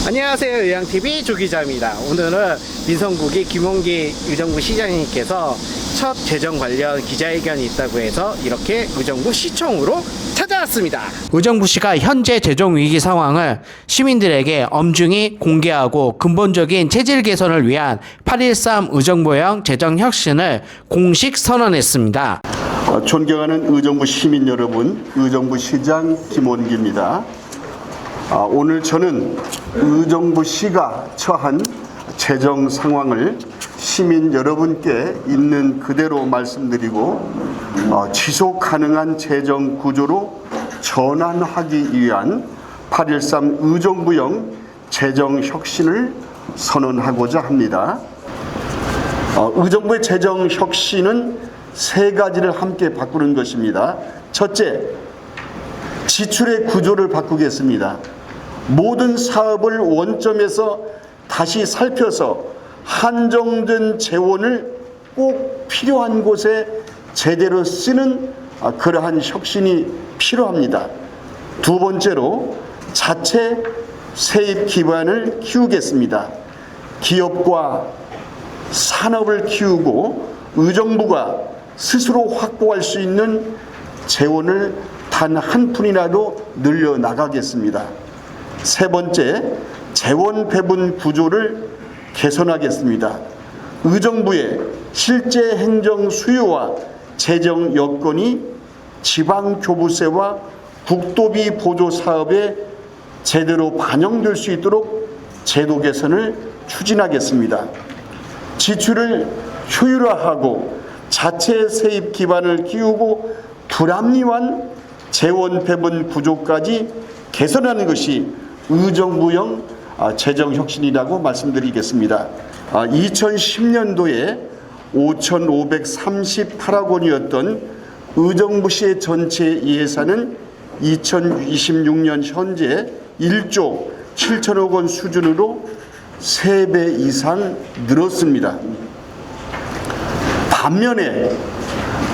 안녕하세요. 의향TV 조기자입니다. 오늘은 민성국이 김원기 의정부 시장님께서 첫 재정 관련 기자회견이 있다고 해서 이렇게 의정부 시청으로 찾아왔습니다. 의정부시가 현재 재정 위기 상황을 시민들에게 엄중히 공개하고 근본적인 체질 개선을 위한 8.13 의정부형 재정 혁신을 공식 선언했습니다. 존경하는 의정부 시민 여러분, 의정부시장 김원기입니다. 오늘 저는 의정부시가 처한 재정 상황을 시민 여러분께 있는 그대로 말씀드리고 지속 가능한 재정 구조로 전환하기 위한 8.13 의정부형 재정 혁신을 선언하고자 합니다. 의정부의 재정 혁신은 세 가지를 함께 바꾸는 것입니다. 첫째, 지출의 구조를 바꾸겠습니다. 모든 사업을 원점에서 다시 살펴서 한정된 재원을 꼭 필요한 곳에 제대로 쓰는 그러한 혁신이 필요합니다. 두 번째로 자체 세입 기반을 키우겠습니다. 기업과 산업을 키우고 의정부가 스스로 확보할 수 있는 재원을 단 한 푼이라도 늘려나가겠습니다. 세 번째, 재원 배분 구조를 개선하겠습니다. 의정부의 실제 행정 수요와 재정 여건이 지방교부세와 국도비 보조 사업에 제대로 반영될 수 있도록 제도 개선을 추진하겠습니다. 지출을 효율화하고 자체 세입 기반을 키우고 불합리한 재원 배분 구조까지 개선하는 것이 의정부형 재정 혁신이라고 말씀드리겠습니다. 2010년도에 5,538억 원이었던 의정부시의 전체 예산은 2026년 현재 1조 7천억 원 수준으로 3배 이상 늘었습니다. 반면에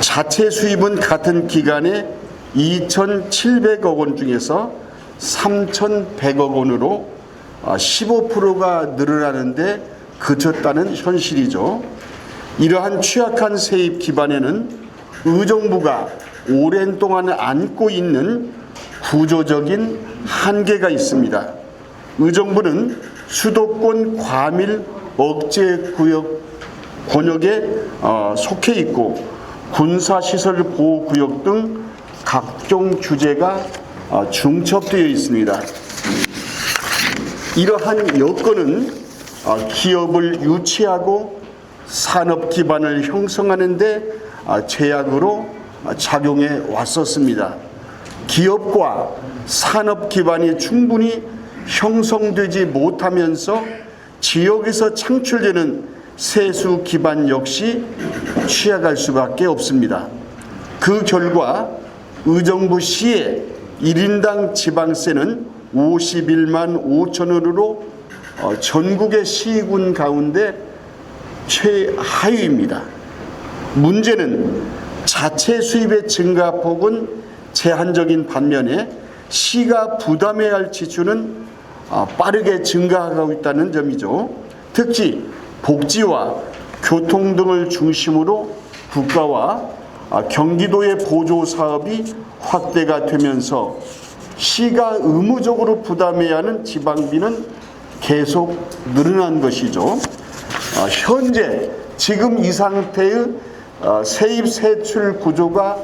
자체 수입은 같은 기간에 2,700억 원 중에서 3,100억 원으로 15%가 늘어나는데 그쳤다는 현실이죠. 이러한 취약한 세입 기반에는 의정부가 오랜 동안 안고 있는 구조적인 한계가 있습니다. 의정부는 수도권 과밀 억제 구역 권역에 속해 있고 군사시설 보호구역 등 각종 규제가 중첩되어 있습니다. 이러한 여건은 기업을 유치하고 산업 기반을 형성하는 데 제약으로 작용해 왔었습니다. 기업과 산업 기반이 충분히 형성되지 못하면서 지역에서 창출되는 세수 기반 역시 취약할 수밖에 없습니다. 그 결과 의정부시의 1인당 지방세는 51만 5천 원으로 전국의 시군 가운데 최하위입니다. 문제는 자체 수입의 증가폭은 제한적인 반면에 시가 부담해야 할 지출은 빠르게 증가하고 있다는 점이죠. 특히 복지와 교통 등을 중심으로 국가와 경기도의 보조 사업이 확대가 되면서 시가 의무적으로 부담해야 하는 지방비는 계속 늘어난 것이죠. 현재 지금 이 상태의 세입 세출 구조가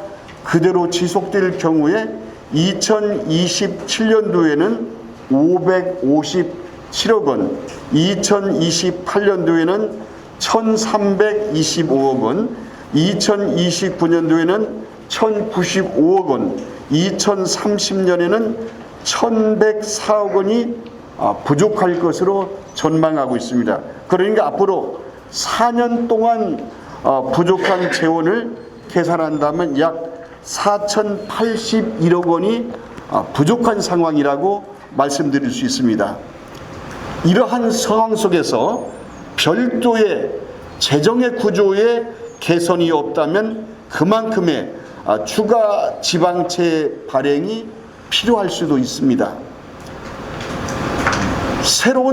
그대로 지속될 경우에 2027년도에는 557억 원, 2028년도에는 1,325억 원, 2029년도에는 1,095억 원, 2030년에는 1,104억 원이 부족할 것으로 전망하고 있습니다. 그러니까 앞으로 4년 동안 부족한 재원을 계산한다면 약 4,081억 원이 부족한 상황이라고 말씀드릴 수 있습니다. 이러한 상황 속에서 별도의 재정의 구조에 개선이 없다면 그만큼의 추가 지방채 발행이 필요할 수도 있습니다.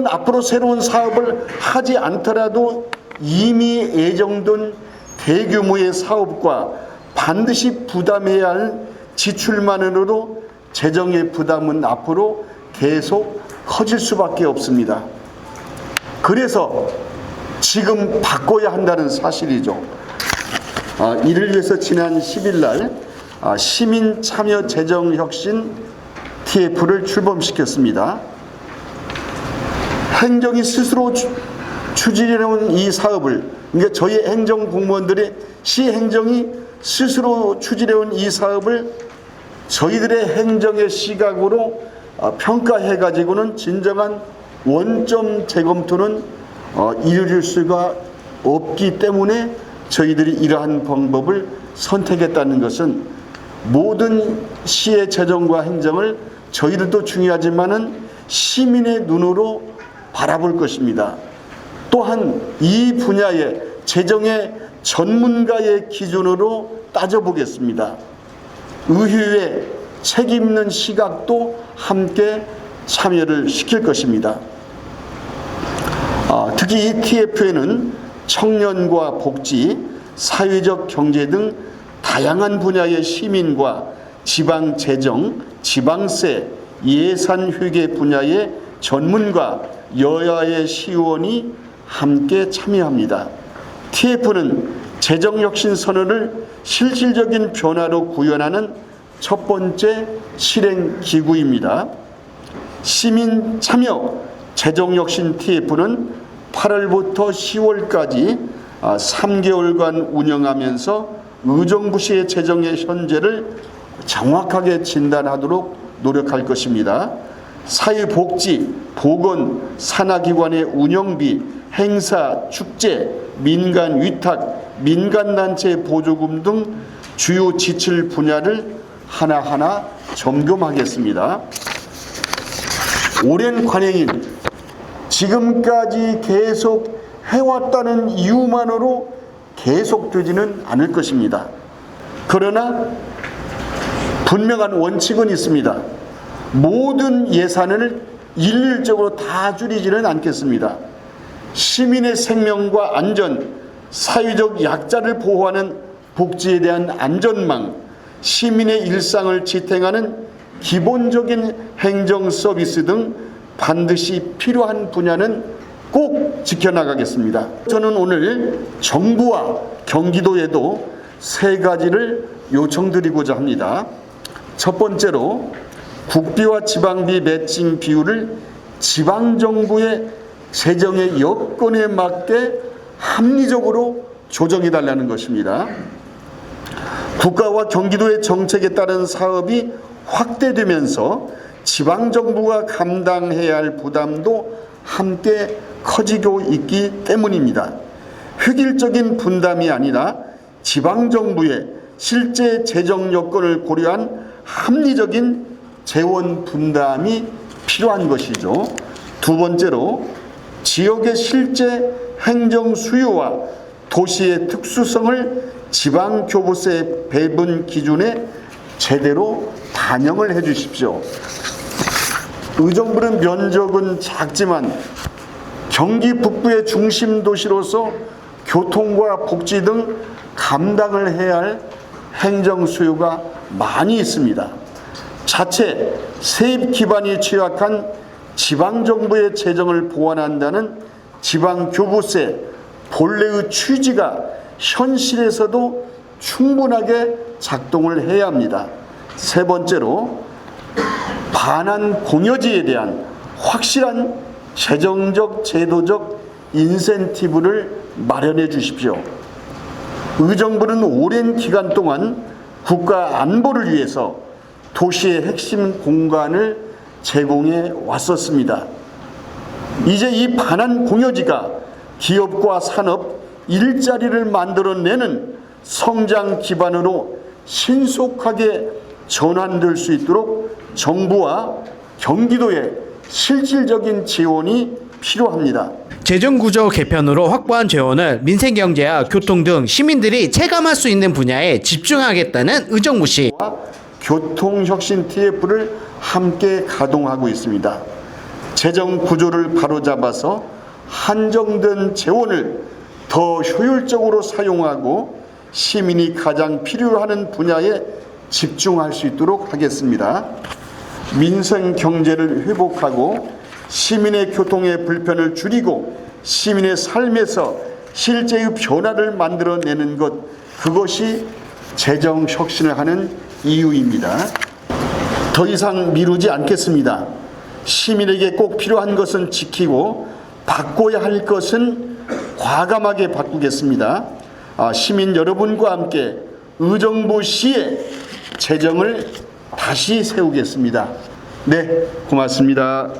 앞으로 새로운 사업을 하지 않더라도 이미 예정된 대규모의 사업과 반드시 부담해야 할 지출만으로도 재정의 부담은 앞으로 계속 커질 수밖에 없습니다. 그래서 지금 바꿔야 한다는 사실이죠. 이를 위해서 지난 10일 날 시민 참여 재정 혁신 TF를 출범시켰습니다. 행정이 스스로 추진해온 이 사업을, 그러니까 저희 행정 공무원들이 시 행정이 스스로 추진해온 이 사업을 저희들의 행정의 시각으로 평가해 가지고는 진정한 원점 재검토는 이룰 수가 없기 때문에 저희들이 이러한 방법을 선택했다는 것은 모든 시의 재정과 행정을 저희들도 중요하지만은 시민의 눈으로 바라볼 것입니다. 또한 이 분야의 재정의 전문가의 기준으로 따져보겠습니다. 의회의 책임 있는 시각도 함께 참여를 시킬 것입니다. 특히 이 TF에는 청년과 복지, 사회적 경제 등 다양한 분야의 시민과 지방 재정, 지방세, 예산 회계 분야의 전문가, 여야의 시의원이 함께 참여합니다. TF는 재정혁신 선언을 실질적인 변화로 구현하는 첫 번째 실행기구입니다. 시민 참여 재정혁신 TF는 8월부터 10월까지 3개월간 운영하면서 의정부시의 재정의 현재를 정확하게 진단하도록 노력할 것입니다. 사회복지, 보건, 산하기관의 운영비, 행사, 축제, 민간 위탁, 민간단체 보조금 등 주요 지출 분야를 하나하나 점검하겠습니다. 오랜 관행인 지금까지 계속 해왔다는 이유만으로 계속되지는 않을 것입니다. 그러나 분명한 원칙은 있습니다. 모든 예산을 일률적으로 다 줄이지는 않겠습니다. 시민의 생명과 안전, 사회적 약자를 보호하는 복지에 대한 안전망, 시민의 일상을 지탱하는 기본적인 행정 서비스 등 반드시 필요한 분야는 꼭 지켜나가겠습니다. 저는 오늘 정부와 경기도에도 세 가지를 요청드리고자 합니다. 첫 번째로 국비와 지방비 매칭 비율을 지방정부의 재정의 여건에 맞게 합리적으로 조정해달라는 것입니다. 국가와 경기도의 정책에 따른 사업이 확대되면서 지방정부가 감당해야 할 부담도 함께 커지고 있기 때문입니다. 획일적인 분담이 아니라 지방정부의 실제 재정 여건을 고려한 합리적인 재원 분담이 필요한 것이죠. 두 번째로 지역의 실제 행정 수요와 도시의 특수성을 지방교부세 배분 기준에 제대로 반영을 해 주십시오. 의정부는 면적은 작지만 경기 북부의 중심 도시로서 교통과 복지 등 감당을 해야 할 행정 수요가 많이 있습니다. 자체 세입 기반이 취약한 지방정부의 재정을 보완한다는 지방교부세 본래의 취지가 현실에서도 충분하게 작동을 해야 합니다. 세 번째로 반환 공여지에 대한 확실한 재정적 제도적 인센티브를 마련해 주십시오. 의정부는 오랜 기간 동안 국가 안보를 위해서 도시의 핵심 공간을 제공해 왔었습니다. 이제 이 반환 공여지가 기업과 산업, 일자리를 만들어내는 성장 기반으로 신속하게 전환될 수 있도록 정부와 경기도의 실질적인 지원이 필요합니다. 재정구조 개편으로 확보한 재원을 민생경제와 교통 등 시민들이 체감할 수 있는 분야에 집중하겠다는 의정부시. 교통혁신 TF를 함께 가동하고 있습니다. 재정 구조를 바로잡아서 한정된 재원을 더 효율적으로 사용하고 시민이 가장 필요하는 분야에 집중할 수 있도록 하겠습니다. 민생 경제를 회복하고 시민의 교통의 불편을 줄이고 시민의 삶에서 실제의 변화를 만들어내는 것, 그것이 재정 혁신을 하는 이유입니다. 더 이상 미루지 않겠습니다. 시민에게 꼭 필요한 것은 지키고 바꿔야 할 것은 과감하게 바꾸겠습니다. 시민 여러분과 함께 의정부 시의 재정을 다시 세우겠습니다. 네, 고맙습니다.